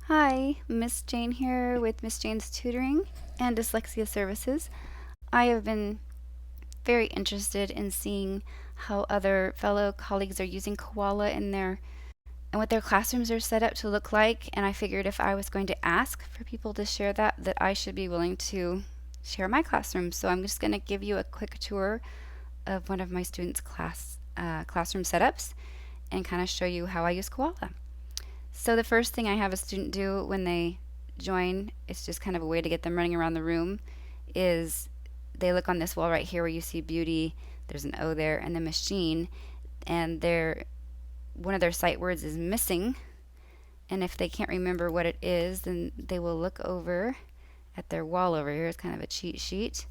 Hi, Miss Jane here with Miss Jane's Tutoring and Dyslexia Services. I have been very interested in seeing how other fellow colleagues are using Koala in their and what their classrooms are set up to look like, and I figured if I was going to ask for people to share that I should be willing to share my classroom. So I'm just going to give you a quick tour of one of my students' classroom setups and kind of show you how I use Koala. So the first thing I have a student do when they join, it's just kind of a way to get them running around the room, is they look on this wall right here where you see beauty, there's an O there, and the machine, and one of their sight words is missing. And if they can't remember what it is, then they will look over at their wall over here. It's kind of a cheat sheet.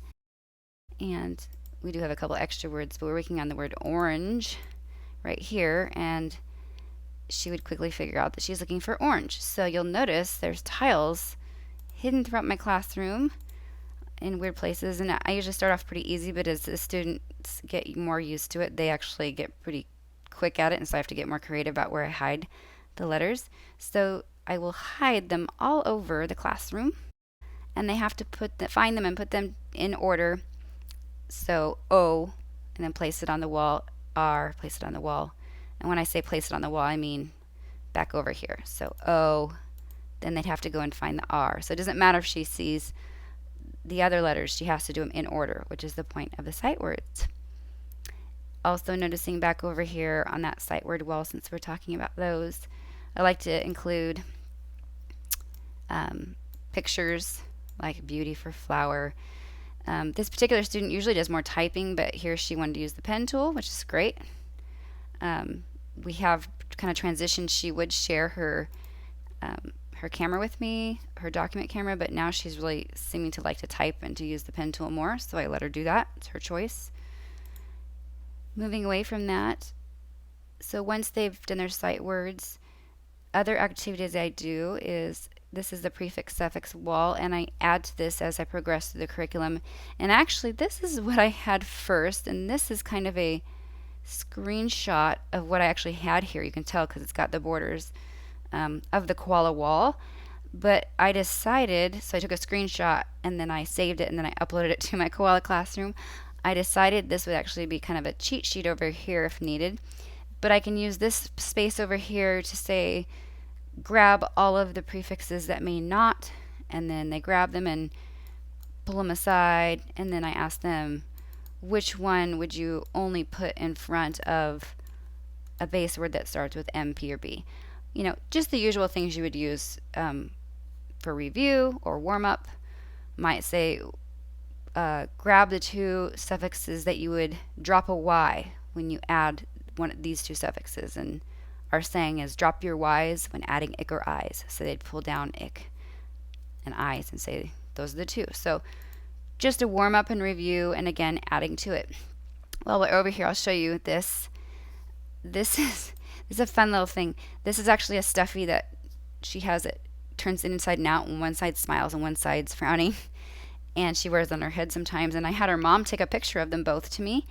And we do have a couple extra words, but we're working on the word orange right here, and she would quickly figure out that she's looking for orange. So you'll notice there's tiles hidden throughout my classroom in weird places, and I usually start off pretty easy, but as the students get more used to it, they actually get pretty quick at it, and so I have to get more creative about where I hide the letters. So I will hide them all over the classroom, and they have to find them and put them in order. So O, and then place it on the wall. R, place it on the wall. And when I say place it on the wall, I mean back over here. So O, then they'd have to go and find the R. So it doesn't matter if she sees the other letters, she has to do them in order, which is the point of the sight words. Also noticing back over here on that sight word wall, since we're talking about those, I like to include pictures like beauty for flower. This particular student usually does more typing, but here she wanted to use the pen tool, which is great. We have kind of transitioned. She would share her camera with me, her document camera, but now she's really seeming to like to type and to use the pen tool more, so I let her do that. It's her choice. Moving away from that, so once they've done their sight words, other activities I do is this is the prefix suffix wall, and I add to this as I progress through the curriculum. And actually, this is what I had first, and this is kind of a screenshot of what I actually had here. You can tell because it's got the borders of the koala wall. But I decided, so I took a screenshot and then I saved it and then I uploaded it to my Koala Classroom. I decided this would actually be kind of a cheat sheet over here if needed. But I can use this space over here to say, grab all of the prefixes that may not, and then they grab them and pull them aside, and then I ask them, which one would you only put in front of a base word that starts with M, P, or B? Just the usual things you would use for review or warm up. Might say, grab the two suffixes that you would drop a Y when you add one of these two suffixes. And our saying is drop your Y's when adding ick or eyes. So they'd pull down ick and eyes and say those are the two. So just a warm up and review, and again adding to it. Well, we're over here. I'll show you this. This is a fun little thing. This is actually a stuffy that she has. It turns inside and out, and one side smiles and one side's frowning. And she wears on her head sometimes. And I had her mom take a picture of them both to me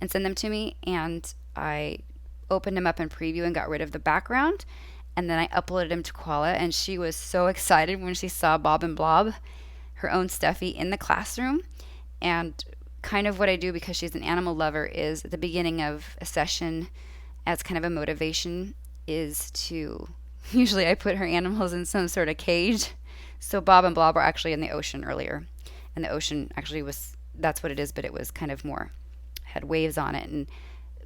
and send them to me. And I opened them up in preview and got rid of the background. And then I uploaded them to Koala. And she was so excited when she saw Bob and Blob, her own stuffy, in the classroom. And kind of what I do, because she's an animal lover, is at the beginning of a session, as kind of a motivation, is to usually I put her animals in some sort of cage. So Bob and Blob were actually in the ocean earlier. And the ocean actually that's what it is, but it was kind of more, had waves on it. And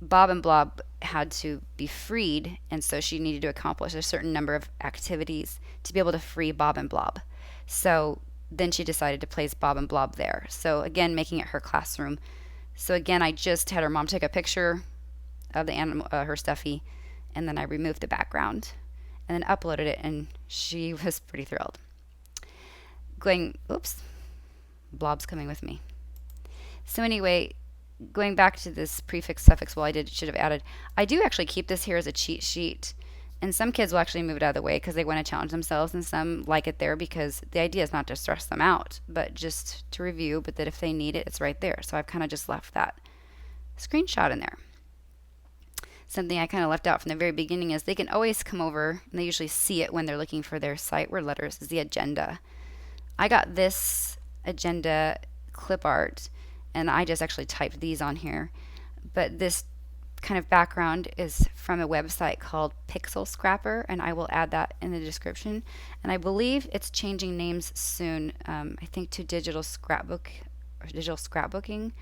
Bob and Blob had to be freed, and so she needed to accomplish a certain number of activities to be able to free Bob and Blob. So then she decided to place Bob and Blob there. So again, making it her classroom. So again, I just had her mom take a picture of the animal, her stuffy, and then I removed the background and then uploaded it, and she was pretty thrilled. Blob's coming with me. So anyway, going back to this prefix suffix wall should have added, I do actually keep this here as a cheat sheet. And some kids will actually move it out of the way because they want to challenge themselves, and some like it there because the idea is not to stress them out, but just to review, but that if they need it, it's right there. So I've kind of just left that screenshot in there. something I kind of left out from the very beginning is they can always come over, and they usually see it when they're looking for their sight word letters, is the agenda. I got this agenda clip art, and I just actually typed these on here. But this kind of background is from a website called Pixel Scrapper, and I will add that in the description. And I believe it's changing names soon, I think to digital scrapbook or digital scrapbooking.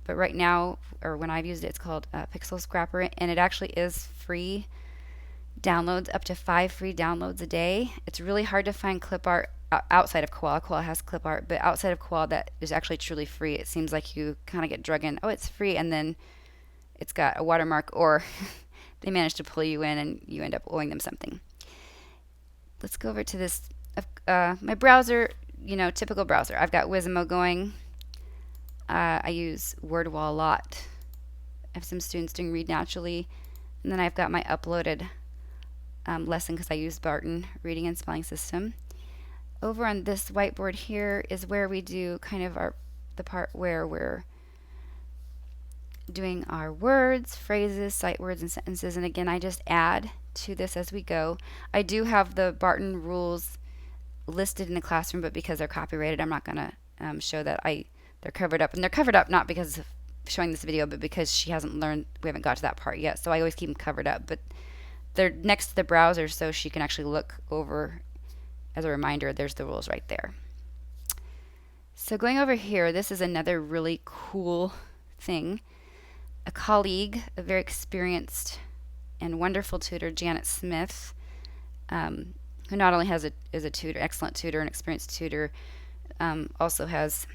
But right now, or when I've used it, it's called Pixel Scrapper, and it actually is free downloads, up to 5 free downloads a day. It's really hard to find clip art outside of Koala. Koala has clip art, but outside of Koala that is actually truly free. It seems like you kind of get drug in, oh, it's free, and then it's got a watermark, or they manage to pull you in and you end up owing them something. Let's go over to this. My browser, typical browser. I've got Wizimo going. I use WordWall a lot. I have some students doing Read Naturally. And then I've got my uploaded lesson because I use Barton Reading and Spelling System. Over on this whiteboard here is where we do kind of the part where we're doing our words, phrases, sight words, and sentences. And again, I just add to this as we go. I do have the Barton rules listed in the classroom, but because they're copyrighted, I'm not going to show that. They're covered up. And they're covered up not because of showing this video, but because she hasn't learned, we haven't got to that part yet. So I always keep them covered up. But they're next to the browser so she can actually look over as a reminder. There's the rules right there. So going over here, this is another really cool thing. A colleague, a very experienced and wonderful tutor, Janet Smith, who not only is a tutor, excellent tutor, and experienced tutor, also has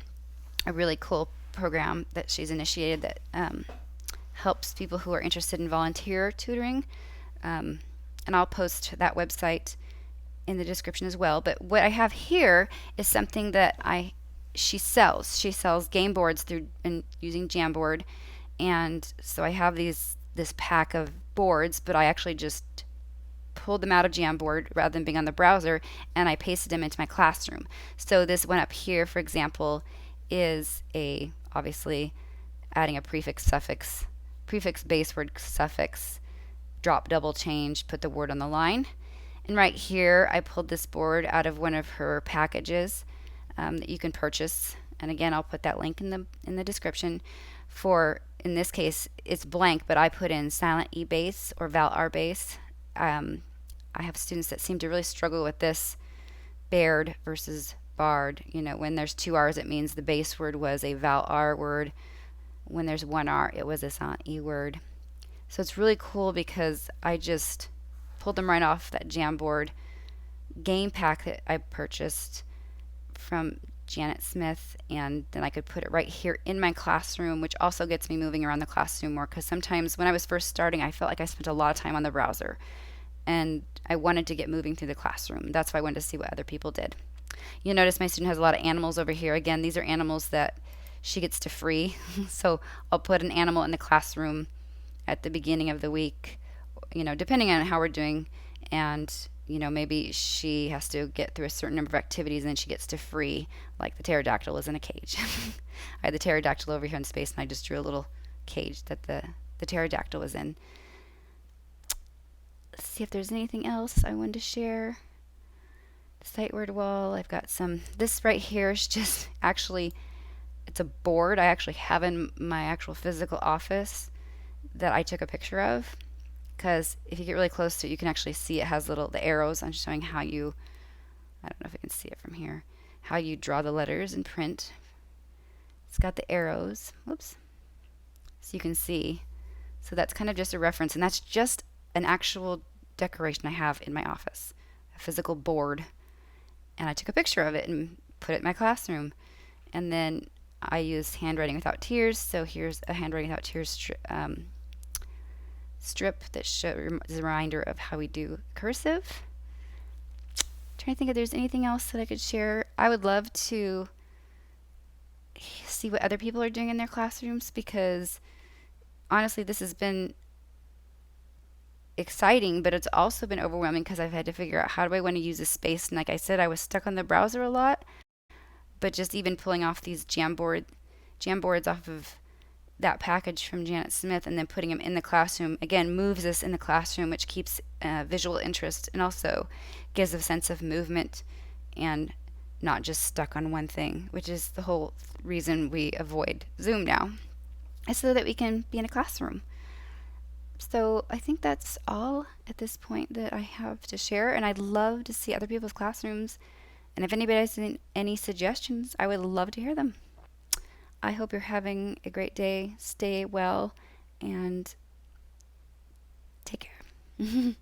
a really cool program that she's initiated that helps people who are interested in volunteer tutoring. And I'll post that website in the description as well. But what I have here is something that she sells. She sells game boards using Jamboard. And so I have this pack of boards, but I actually just pulled them out of Jamboard rather than being on the browser, and I pasted them into my classroom. So this one up here, for example, is obviously adding a prefix, suffix, prefix, base word, suffix, drop, double, change, put the word on the line. And right here, I pulled this board out of one of her packages that you can purchase. And again, I'll put that link in the description. In this case, it's blank, but I put in silent E base or val R base. I have students that seem to really struggle with this bared versus barred. When there's 2 R's, it means the base word was a val R word. When there's 1 R, it was a silent E word. So it's really cool because I just pulled them right off that Jamboard game pack that I purchased from Janet Smith, and then I could put it right here in my classroom, which also gets me moving around the classroom more, because sometimes when I was first starting, I felt like I spent a lot of time on the browser, and I wanted to get moving through the classroom. That's why I wanted to see what other people did. You'll notice my student has a lot of animals over here. Again, these are animals that she gets to free. So I'll put an animal in the classroom at the beginning of the week, depending on how we're doing, and maybe she has to get through a certain number of activities and then she gets to free, like the pterodactyl is in a cage. I had the pterodactyl over here in space, and I just drew a little cage that the pterodactyl was in. Let's see if there's anything else I wanted to share. The sight word wall, I've got this right here is just it's a board I actually have in my actual physical office that I took a picture of. Because if you get really close to it, you can actually see it has the arrows. I'm showing how I don't know if you can see it from here, how you draw the letters in print. It's got the arrows. Whoops. So you can see. So that's kind of just a reference, and that's just an actual decoration I have in my office, a physical board. And I took a picture of it and put it in my classroom. And then I used Handwriting Without Tears. So here's a Handwriting Without Tears strip that is a reminder of how we do cursive. Trying to think if there's anything else that I could share. I would love to see what other people are doing in their classrooms, because honestly this has been exciting, but it's also been overwhelming because I've had to figure out how do I want to use this space. And like I said, I was stuck on the browser a lot, but just even pulling off these Jamboards off of that package from Janet Smith and then putting them in the classroom, again, moves us in the classroom, which keeps visual interest and also gives a sense of movement and not just stuck on one thing, which is the whole reason we avoid Zoom now, is so that we can be in a classroom. So I think that's all at this point that I have to share, and I'd love to see other people's classrooms. And if anybody has any suggestions, I would love to hear them. I hope you're having a great day. Stay well and take care.